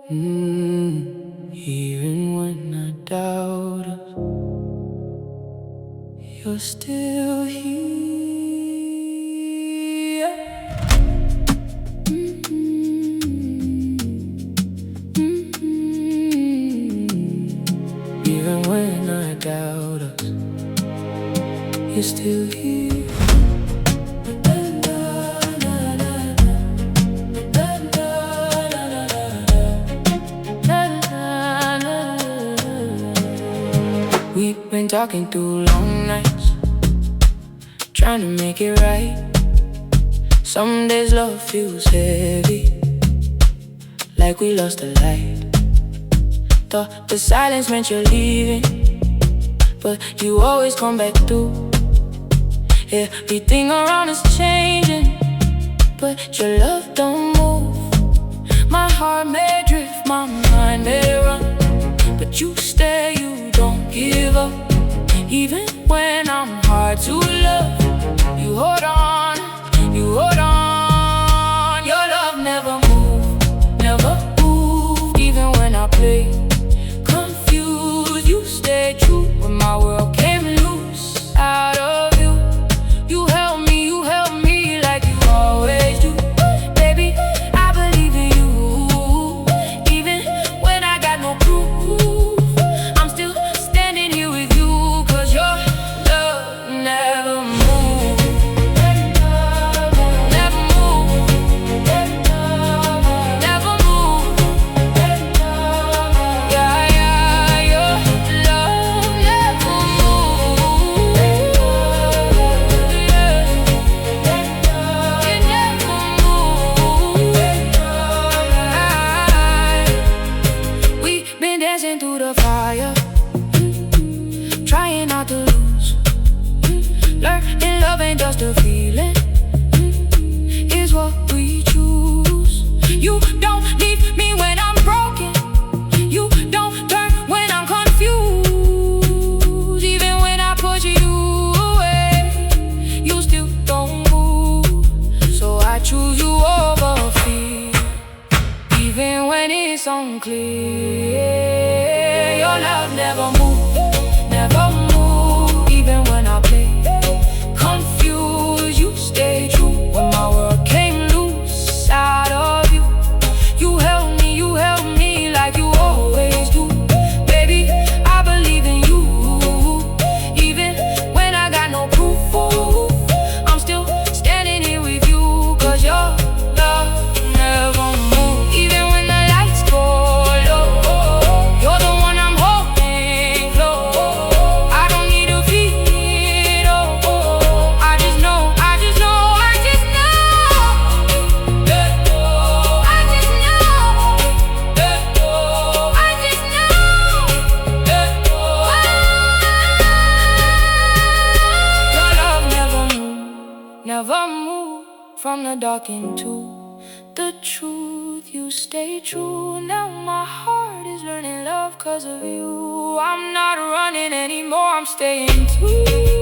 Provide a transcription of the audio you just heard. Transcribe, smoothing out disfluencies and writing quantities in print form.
Even when I doubt us, you're still here. Even when I doubt us, you're still here. We've been talking through long nights, trying to make it right. Some days love feels heavy, like we lost the light. Thought the silence meant you're leaving, but you always come back through. Everything around is changing, but your love don't move. My heart may drift, my mind may run, but you stay, you don't give up. Even when I'm hard to love, you hold on, you hold on. Your love never moved, never moved. Even when I play confused, you stay true. When my world came loose out of you, you held me like you always do. Baby, I believe in you. Even when I got no proof, I'm still standing here with you. 'Cause your love never moved, never moved, never moved. Yeah, yeah, your love never moved. It never moved. We've been dancing through the fire, trying not to lose. Learning love ain't just a feeling, it's what we choose. You don't leave me when I'm broken, you don't turn when I'm confused. Even when I push you away, you still don't move. So I choose you over fear, even when it's unclear. Your love never moved, never moved. Even when I play confused, you stay true. When my world came loose out of you, you held me like you always do. Baby, I believe in you. Even when I got no proof, I'm still standing here with you. 'Cause your love never moved. Even when the lights go low, you're the one I'm holding close. I don't need to feel it, I just know, I just know, I just know. I just know, I just know. Your love never moved, never moved. From the dark into the truth, you stay true. Now my heart is learning love 'cause of you. I'm not running anymore, I'm staying true.